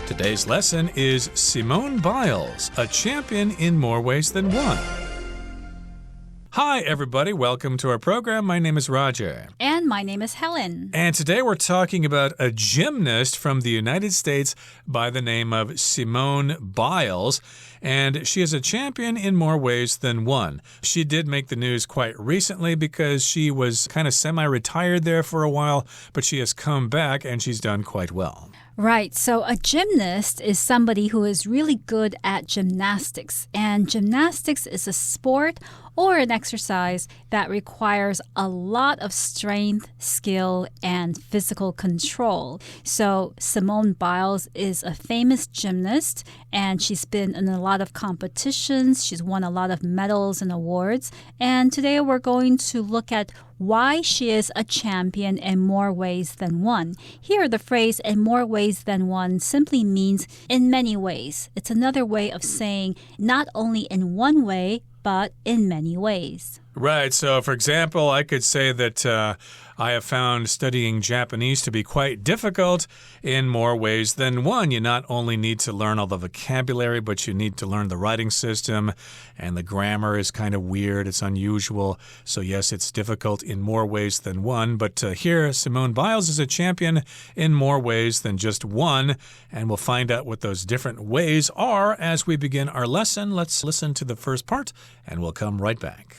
Today's lesson is Simone Biles, a champion in more ways than one. Hi, everybody. Welcome to our program. My name is Roger. And my name is Helen. And today we're talking about a gymnast from the United States by the name of Simone Biles. And she is a champion in more ways than one. She did make the news quite recently because she was kind of semi-retired there for a while, but she has come back and she's done quite well. Right, so a gymnast is somebody who is really good at gymnastics. And gymnastics is a sport or an exercise that requires a lot of strength, skill, and physical control. So Simone Biles is a famous gymnast, and she's been in a lot of competitions. She's won a lot of medals and awards. And today we're going to look at why she is a champion in more ways than one. Here, the phrase in more ways than one simply means in many ways. It's another way of saying not only in one way, but in many ways. Right. So, for example, I could say that I have found studying Japanese to be quite difficult in more ways than one. You not only need to learn all the vocabulary, but you need to learn the writing system, and the grammar is kind of weird. It's unusual. So, yes, it's difficult in more ways than one. But here, Simone Biles is a champion in more ways than just one, and we'll find out what those different ways are as we begin our lesson. Let's listen to the first part, and we'll come right back.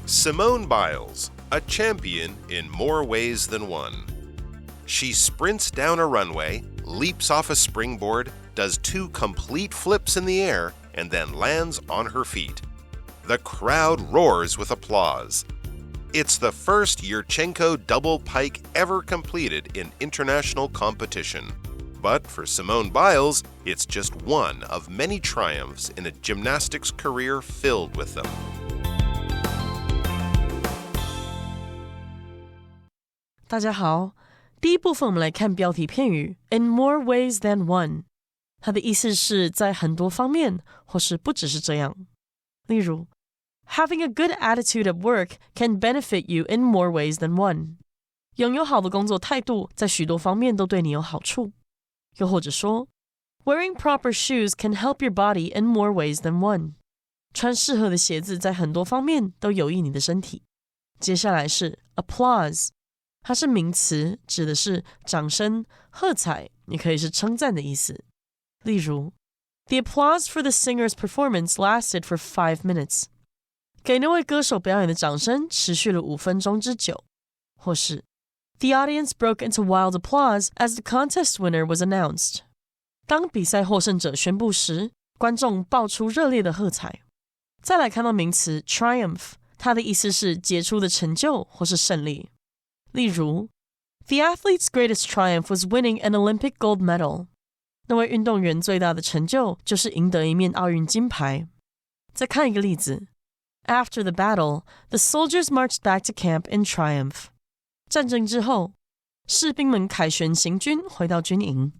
Simone Biles, a champion in more ways than one. She sprints down a runway, leaps off a springboard, does 2 complete flips in the air, and then lands on her feet. The crowd roars with applause. It's the first Yurchenko double pike ever completed in international competition. But for Simone Biles, it's just one of many triumphs in a gymnastics career filled with them. 大家好，第一部分我们来看标题片语 in more ways than one。它的意思是在很多方面，或是不只是这样。例如 Having a good attitude at work can benefit you in more ways than one。拥有好的工作态度，在许多方面都对你有好处。又或者说 Wearing proper shoes can help your body in more ways than one。穿适合的鞋子在很多方面都有益你的身体。接下来是 applause。它是名词，指的是掌声、喝彩，也可以是称赞的意思。例如 The applause for the singer's performance lasted for 5 minutes。 给那位歌手表演的掌声持续了5分钟之久。或是 The audience broke into wild applause as the contest winner was announced。 当比赛获胜者宣布时，观众爆出热烈的喝彩。再来看到名词 triumph， 它的意思是杰出的成就或是胜利。例如 The athlete's greatest triumph was winning an Olympic gold medal。 那位运动员最大的成就就是赢得一面奥运金牌。再看一个例子 After the battle, the soldiers marched back to camp in triumph。 战争之后，士兵们凯旋行军回到军营。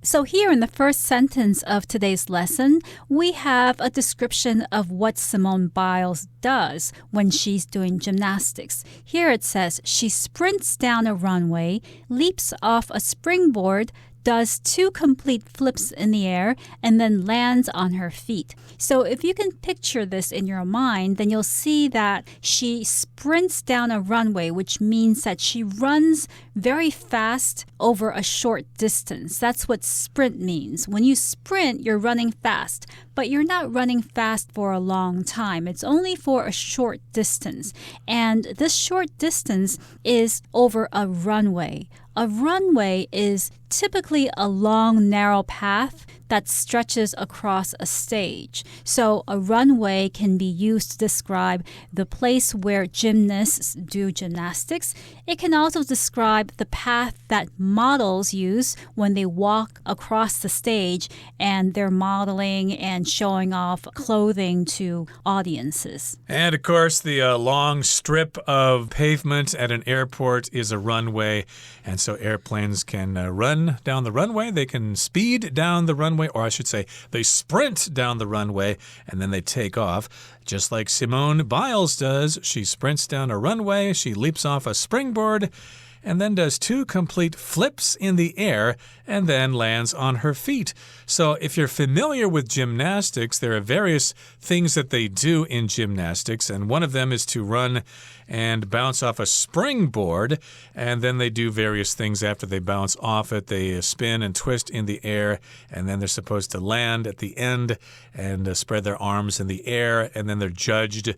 So here in the first sentence of today's lesson, we have a description of what Simone Biles does when she's doing gymnastics. Here it says she sprints down a runway, leaps off a springboard, does 2 complete flips in the air, and then lands on her feet. So if you can picture this in your mind, then you'll see that she sprints down a runway, which means that she runs very fast over a short distance. That's what sprint means. When you sprint, you're running fast, but you're not running fast for a long time. It's only for a short distance. And this short distance is over a runway. A runway is typically a long, narrow path that stretches across a stage. So a runway can be used to describe the place where gymnasts do gymnastics. It can also describe the path that models use when they walk across the stage and they're modeling and showing off clothing to audiences. And, of course, the long strip of pavement at an airport is a runway, and so airplanes can run run down the runway, they can speed down the runway, or I should say, they sprint down the runway and then they take off. Just like Simone Biles does, she sprints down a runway, she leaps off a springboard, and then does 2 complete flips in the air and then lands on her feet. So if you're familiar with gymnastics, there are various things that they do in gymnastics, and one of them is to run and bounce off a springboard, and then they do various things after they bounce off it. They spin and twist in the air, and then they're supposed to land at the end and spread their arms in the air, and then they're judged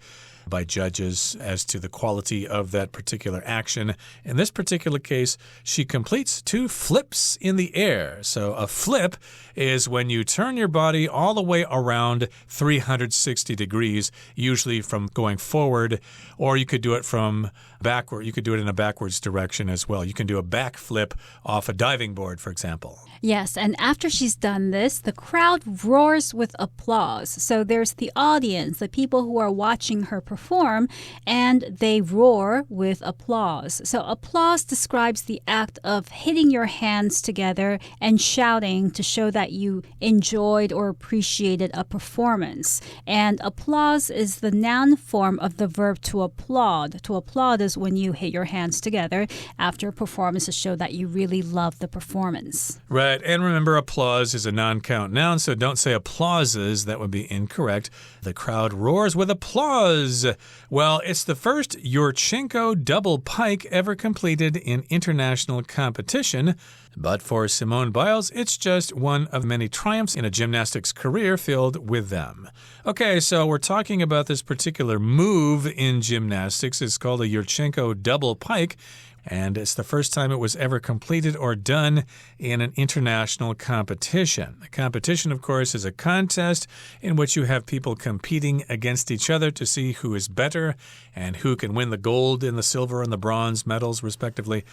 by judges as to the quality of that particular action. In this particular case, she completes 2 flips in the air. So a flip is when you turn your body all the way around 360 degrees, usually from going forward, or you could do it from backward. You could do it in a backwards direction as well. You can do a back flip off a diving board, for example. Yes, and after she's done this, the crowd roars with applause. So there's the audience, the people who are watching her perform, and they roar with applause. So applause describes the act of hitting your hands together and shouting to show that you enjoyed or appreciated a performance. And applause is the noun form of the verb to applaud. To applaud is when you hit your hands together after a performance to show that you really love the performance. Right, and remember, applause is a non-count noun, so don't say applauses. That would be incorrect. The crowd roars with applause. Well, it's the first Yurchenko double pike ever completed in international competition. But for Simone Biles, it's just one of many triumphs in a gymnastics career filled with them. Okay, so we're talking about this particular move in gymnastics. It's called a Yurchenko double pike. And it's the first time it was ever completed or done in an international competition. A competition, of course, is a contest in which you have people competing against each other to see who is better and who can win the gold and the silver and the bronze medals, respectively.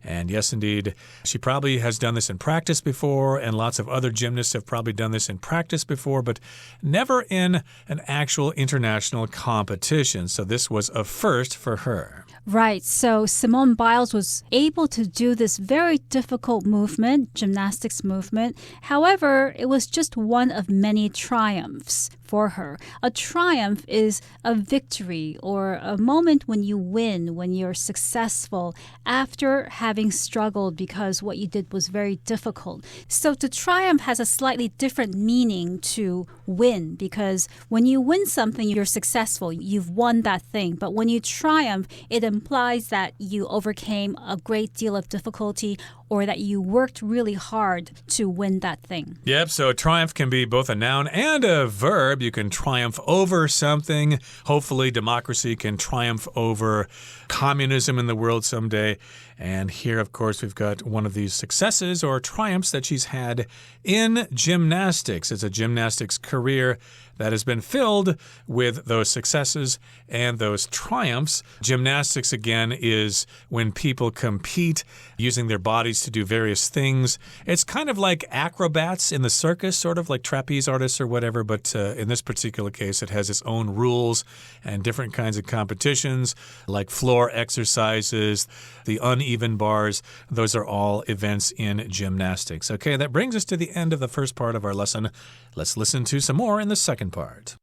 And yes, indeed, she probably has done this in practice before, and lots of other gymnasts have probably done this in practice before, but never in an actual international competition. So this was a first for her. Right. So Simone Biles was able to do this very difficult movement, gymnastics movement. However, it was just one of many triumphs for her. A triumph is a victory or a moment when you win, when you're successful after having struggled because what you did was very difficult. So to triumph has a slightly different meaning to win, because when you win something, you're successful. You've won that thing. But when you triumph, it implies that you overcame a great deal of difficulty or that you worked really hard to win that thing. Yep, so triumph can be both a noun and a verb. You can triumph over something. Hopefully, democracy can triumph over communism in the world someday. And here, of course, we've got one of these successes or triumphs that she's had in gymnastics. It's a gymnastics career that has been filled with those successes and those triumphs. Gymnastics, again, is when people compete using their bodies to do various things. It's kind of like acrobats in the circus, sort of like trapeze artists or whatever, but in this particular case, it has its own rules and different kinds of competitions, like floor exercises, the uneven bars. Those are all events in gymnastics. Okay, that brings us to the end of the first part of our lesson. Let's listen to some more in the second part.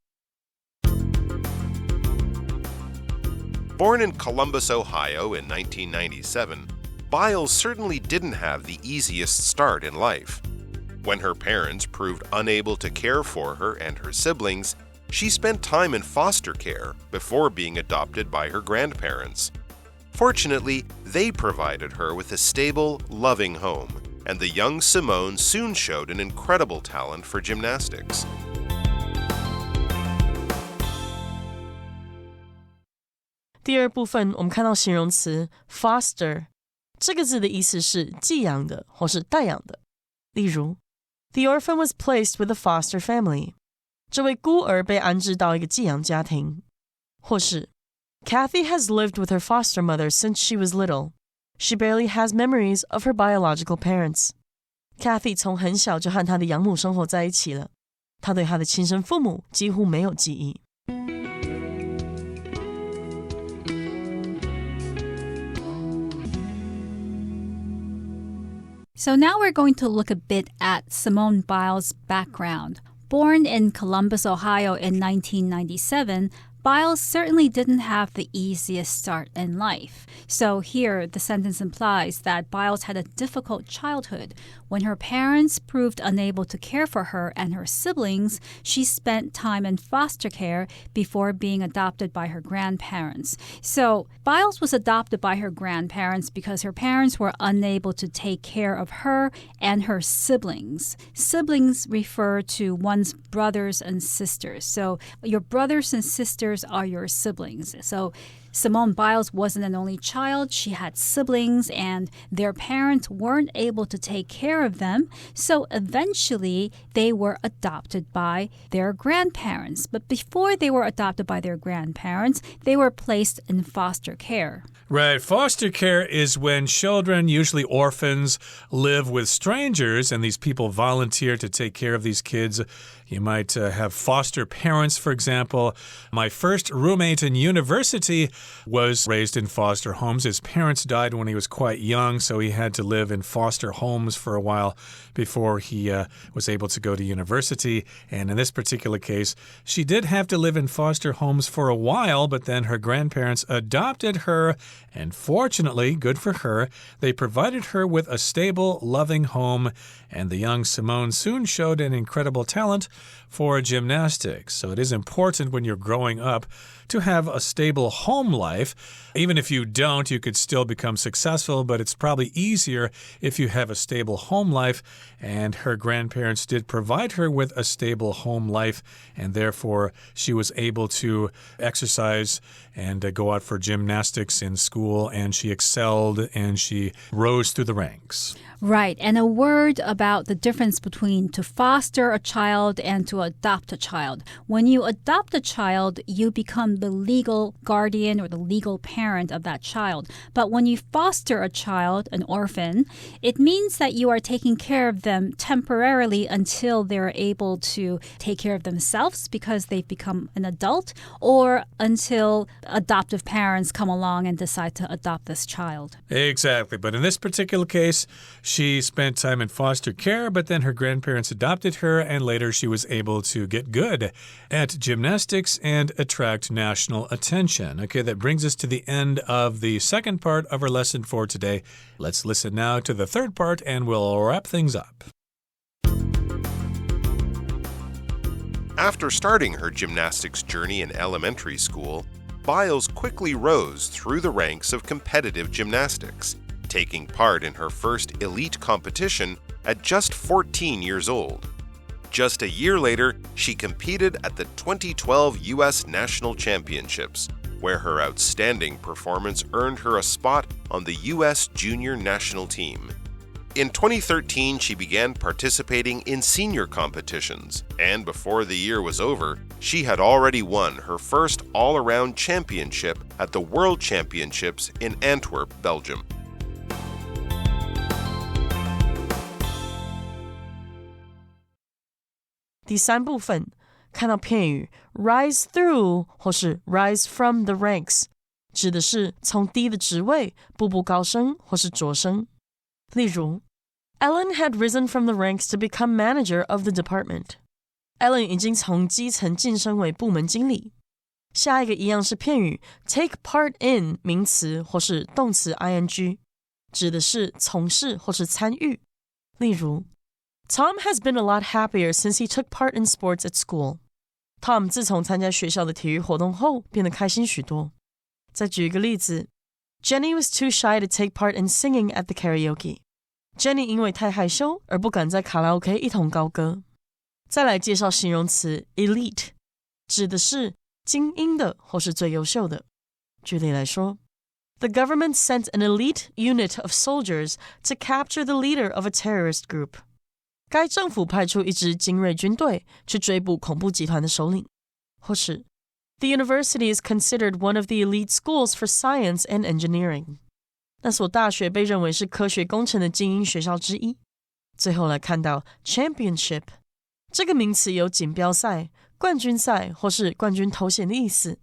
Born in Columbus, Ohio in 1997, Biles certainly didn't have the easiest start in life. When her parents proved unable to care for her and her siblings, she spent time in foster care before being adopted by her grandparents. Fortunately, they provided her with a stable, loving home, and the young Simone soon showed an incredible talent for gymnastics. 第二部分，我们看到形容词 foster 这个字的意思是寄养的或是代养的。例如 The orphan was placed with a foster family. 这位孤儿被安置到一个寄养家庭。或是 Kathy has lived with her foster mother since she was little. She barely has memories of her biological parents. Kathy 从很小就和她的养母生活在一起了。她对她的亲生父母几乎没有记忆。So now we're going to look a bit at Simone Biles' background. Born in Columbus, Ohio in 1997, Biles certainly didn't have the easiest start in life. So here, the sentence implies that Biles had a difficult childhood. When her parents proved unable to care for her and her siblings, she spent time in foster care before being adopted by her grandparents. So Biles was adopted by her grandparents because her parents were unable to take care of her and her siblings. Siblings refer to one's brothers and sisters. So your brothers and sisters are your siblings. So Simone Biles wasn't an only child. She had siblings, and their parents weren't able to take care of them. So eventually, they were adopted by their grandparents. But before they were adopted by their grandparents, they were placed in foster care. Right. Foster care is when children, usually orphans, live with strangers, and these people volunteer to take care of these kids. You might have foster parents, for example. My first roommate in university was raised in foster homes. His parents died when he was quite young, so he had to live in foster homes for a while before he was able to go to university. And in this particular case, she did have to live in foster homes for a while, but then her grandparents adopted her. And fortunately, good for her, they provided her with a stable, loving home. And the young Simone soon showed an incredible talent for gymnastics. So it is important when you're growing up to have a stable home life. Even if you don't, you could still become successful, but it's probably easier if you have a stable home life. And her grandparents did provide her with a stable home life, and therefore she was able to exercise and go out for gymnastics in school, and she excelled and she rose through the ranks. Right. And a word about the difference between to foster a child and to adopt a child. When you adopt a child, you become the legal guardian or the legal parent of that child. But when you foster a child, an orphan, it means that you are taking care of them temporarily until they're able to take care of themselves because they've become an adult, or until adoptive parents come along and decide to adopt this child. Exactly. But in this particular case, she spent time in foster care, but then her grandparents adopted her, and later she was able to get good at gymnastics and attract national attention. Okay, that brings us to the end of the second part of our lesson for today. Let's listen now to the third part, and we'll wrap things up. After starting her gymnastics journey in elementary school, Biles quickly rose through the ranks of competitive gymnastics, taking part in her first elite competition at just 14 years old. Just a year later, she competed at the 2012 U.S. National Championships, where her outstanding performance earned her a spot on the U.S. Junior National Team. In 2013, she began participating in senior competitions, and before the year was over, she had already won her first all-around championship at the World Championships in Antwerp, Belgium. 第三部分，看到片语 rise through 或是 rise from the ranks， 指的是从低的职位步步高升或是擢升。例如 Ellen had risen from the ranks to become manager of the department. Ellen 已经从基层晋升为部门经理。下一个一样是片语 take part in 名词或是动词 ing， 指的是从事或是参与。例如Tom has been a lot happier since he took part in sports at school. Tom 自从参加学校的体育活动后，变得开心许多。再举一个例子 Jenny was too shy to take part in singing at the karaoke. Jenny 因为太害羞而不敢在卡拉 OK 一同高歌。再来介绍形容词 elite， 指的是精英的或是最优秀的。举例来说 The government sent an elite unit of soldiers to capture the leader of a terrorist group. 该政府派出一支精锐军队去追捕恐怖集团的首领。或是 The university is considered one of the elite schools for science and engineering. 那所大学被认为是科学工程的精英学校之一。最后来看到 championship， 这个名词有锦标赛、冠军赛或是冠军头衔的意思。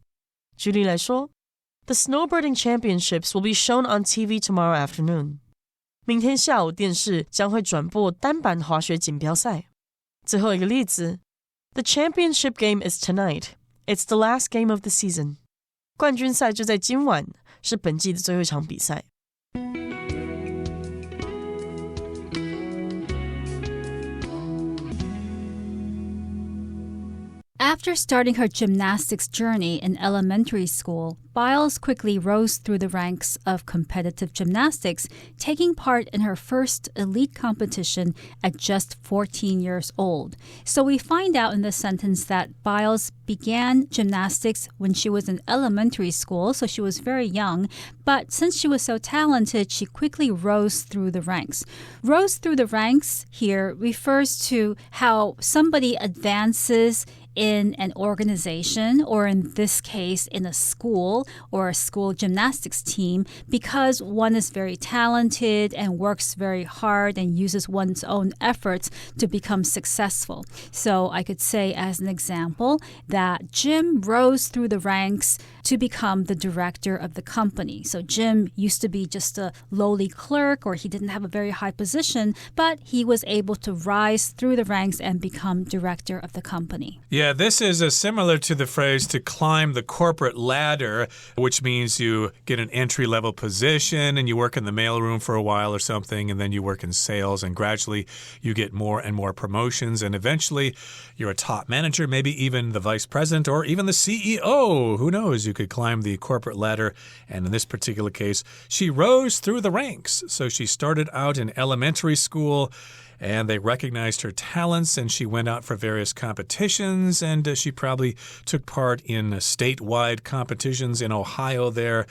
举例来说 The snowboarding championships will be shown on TV tomorrow afternoon. 明天下午电视将会转播单板滑雪锦标赛。最后一个例子 The championship game is tonight. It's the last game of the season. 冠军赛就在今晚，是本季的最后一场比赛。After starting her gymnastics journey in elementary school, Biles quickly rose through the ranks of competitive gymnastics, taking part in her first elite competition at just 14 years old. So we find out in this sentence that Biles began gymnastics when she was in elementary school, so she was very young. But since she was so talented, she quickly rose through the ranks. Rose through the ranks here refers to how somebody advances in an organization, or in this case, in a school or a school gymnastics team, because one is very talented and works very hard and uses one's own efforts to become successful. So I could say as an example that Jim rose through the ranks to become the director of the company. So Jim used to be just a lowly clerk, or he didn't have a very high position, but he was able to rise through the ranks and become director of the company. Yeah, this is similar to the phrase to climb the corporate ladder, which means you get an entry-level position and you work in the mailroom for a while or something, and then you work in sales, and gradually you get more and more promotions, and eventually you're a top manager, maybe even the vice president or even the CEO. Who knows? You could climb the corporate ladder, and in this particular case, she rose through the ranks. So she started out in elementary school, and they recognized her talents, and she went out for various competitions, and she probably took part in statewide competitions in Ohio there.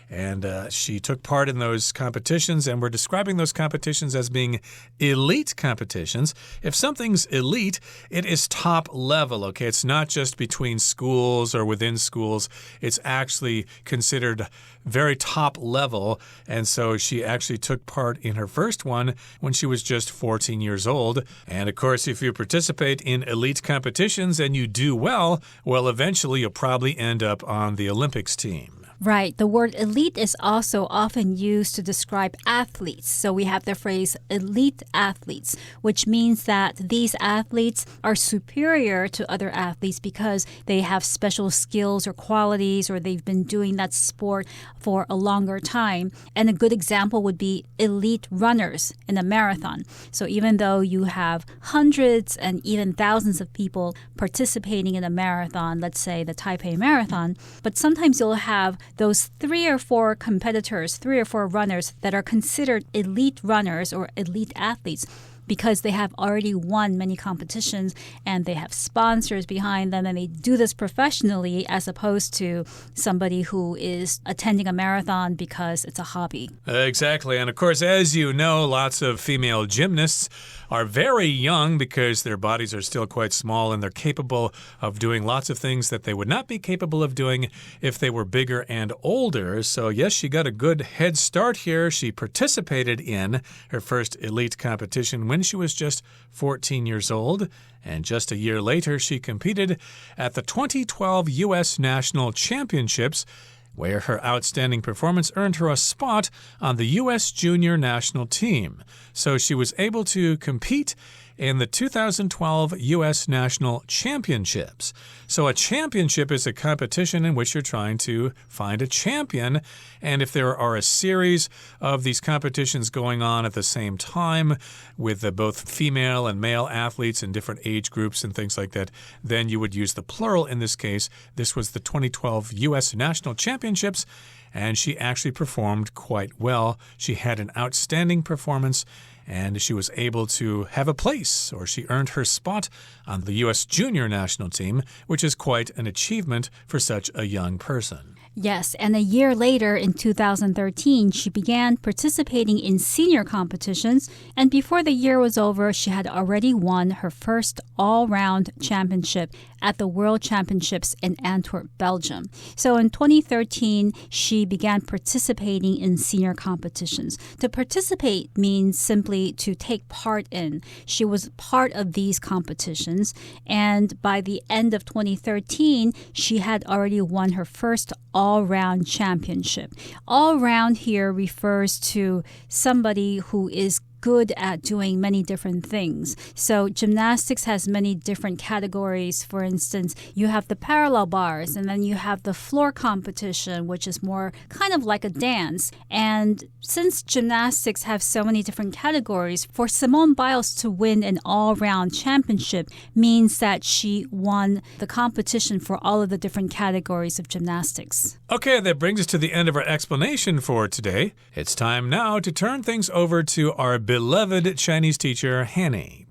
And she took part in those competitions, and we're describing those competitions as being elite competitions. If something's elite, it is top level, okay? It's not just between schools or within schools. It's actually considered very top level. And so she actually took part in her first one when she was just 14 years old. And of course, if you participate in elite competitions and you do well, eventually you'll probably end up on the Olympics team. Right. The word elite is also often used to describe athletes. So we have the phrase elite athletes, which means that these athletes are superior to other athletes because they have special skills or qualities, or they've been doing that sport for a longer time. And a good example would be elite runners in a marathon. So even though you have hundreds and even thousands of people participating in a marathon, let's say the Taipei Marathon, but sometimes you'll have those 3 or 4 competitors, 3 or 4 runners that are considered elite runners or elite athletes because they have already won many competitions and they have sponsors behind them and they do this professionally as opposed to somebody who is attending a marathon because it's a hobby. Exactly. And of course, as you know, lots of female gymnasts are very young because their bodies are still quite small and they're capable of doing lots of things that they would not be capable of doing if they were bigger and older. So yes, she got a good head start here. She participated in her first elite competition when she was just 14 years old. And just a year later, she competed at the 2012 U.S. National Championships, where her outstanding performance earned her a spot on the U.S. Junior National Team. So she was able to compete in the 2012 U.S. National Championships. So a championship is a competition in which you're trying to find a champion. And if there are a series of these competitions going on at the same time with both female and male athletes in different age groups and things like that, then you would use the plural in this case. This was the 2012 U.S. National Championships, and she actually performed quite well. She had an outstanding performance, and she was able to have a place, or she earned her spot on the U.S. Junior National Team, which is quite an achievement for such a young person. Yes, and a year later, in 2013, she began participating in senior competitions, and before the year was over, she had already won her first all-round championship at the World Championships in Antwerp, Belgium. So in 2013, she began participating in senior competitions. To participate means simply to take part in. She was part of these competitions, and by the end of 2013, she had already won her first all-round championship. All-round here refers to somebody who is good at doing many different things. So gymnastics has many different categories. For instance, you have the parallel bars, and then you have the floor competition, which is more kind of like a dance. And since gymnastics have so many different categories, for Simone Biles to win an all-round championship means that she won the competition for all of the different categories of gymnastics. Okay, that brings us to the end of our explanation for today. It's time now to turn things over to our beloved Chinese teacher, Hanny.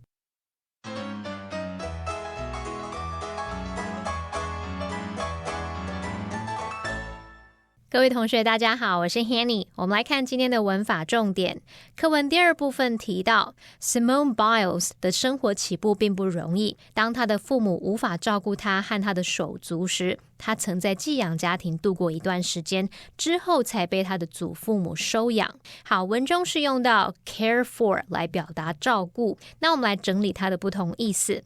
各位同学大家好，我是 Hanny。 我们来看今天的文法重点。课文第二部分提到 Simone Biles 的生活起步并不容易，当她的父母无法照顾她和她的手足时，她曾在寄养家庭度过一段时间，之后才被她的祖父母收养。好，文中是用到 care for 来表达照顾，那我们来整理它的不同意思。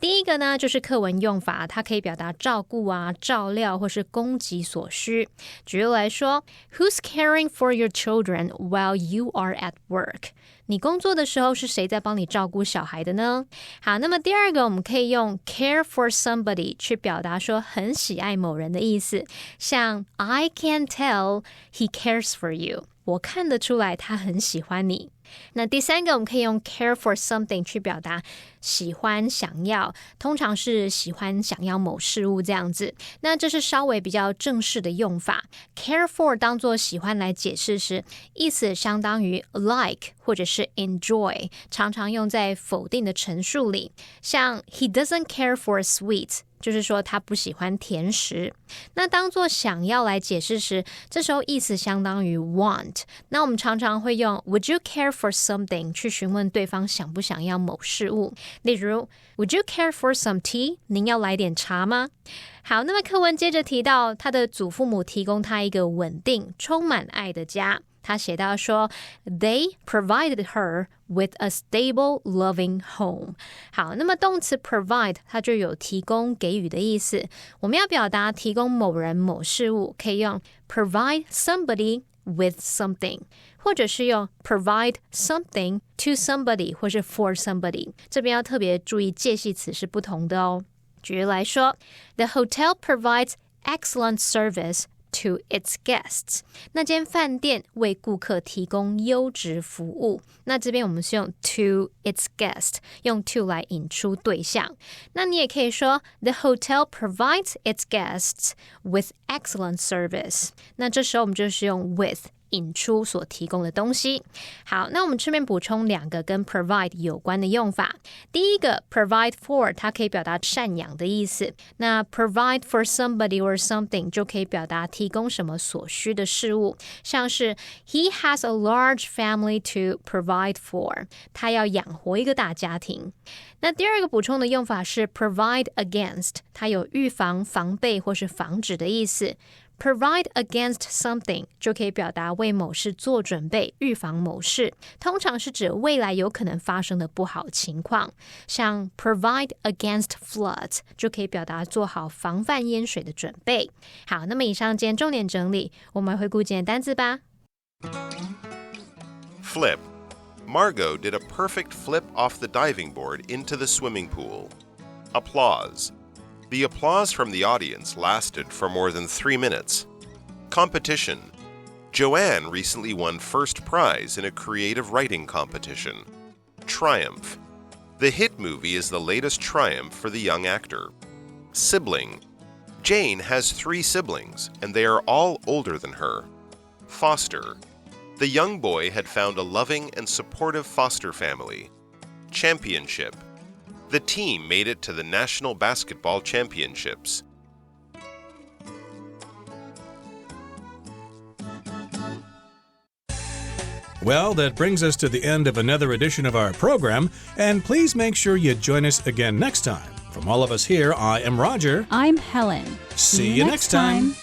第一个呢，就是课文用法，它可以表达照顾啊、照料或是供给所需。举例来说 ，Who's caring for your children while you are at work？ 你工作的时候是谁在帮你照顾小孩的呢？好，那么第二个我们可以用 care for somebody 去表达说很喜爱某人的意思，像 I can tell he cares for you， 我看得出来他很喜欢你。那第三个我们可以用 care for something 去表达喜欢想要，通常是喜欢想要某事物这样子，那这是稍微比较正式的用法。 care for 当作喜欢来解释时，意思相当于 like 或者是 enjoy， 常常用在否定的陈述里，像 he doesn't care for sweets，就是说他不喜欢甜食。那当作想要来解释时，这时候意思相当于 want。那我们常常会用 Would you care for something 去询问对方想不想要某事物。例如 Would you care for some tea？ 您要来点茶吗？好，那么课文接着提到他的祖父母提供他一个稳定、充满爱的家。他写到说 They provided her with a stable, loving home. 好，那么动词 provide 它就有提供、给予的意思。我们要表达提供某人、某事物，可以用 provide somebody with something， 或者是用 provide something to somebody 或是 for somebody。这边要特别注意介系词是不同的哦。举例来说 The hotel provides excellent service to its guests。 那间饭店为顾客提供优质服务。那这边我们是用 to its guest， 用 to 来引出对象。那你也可以说 The hotel provides its guests with excellent service。 那这时候我们就是用 with引出所提供的东西。好，那我们顺便补充两个跟 provide 有关的用法。第一个 provide for 它可以表达赡养的意思，那 provide for somebody or something 就可以表达提供什么所需的事物，像是 He has a large family to provide for， 他要养活一个大家庭。那第二个补充的用法是 provide against， 它有预防、防备或是防止的意思。Provide against something 就可以表达为某事做准备，预防某事，通常是指未来有可能发生的不好情况，像 provide against floods 就可以表达做好防范淹水的准备。好，那么以上今天重点整理，我们回顾今天单字吧。Flip. Margot did a perfect flip off the diving board into the swimming pool. Applause.The applause from the audience lasted for more than 3 minutes. Competition. Joanne recently won first prize in a creative writing competition. Triumph. The hit movie is the latest triumph for the young actor. Sibling. Jane has 3 siblings, and they are all older than her. Foster. The young boy had found a loving and supportive foster family. Championship.The team made it to the National Basketball Championships. Well, that brings us to the end of another edition of our program, and please make sure you join us again next time From all of us here, I am Roger. I'm Helen. See you next time.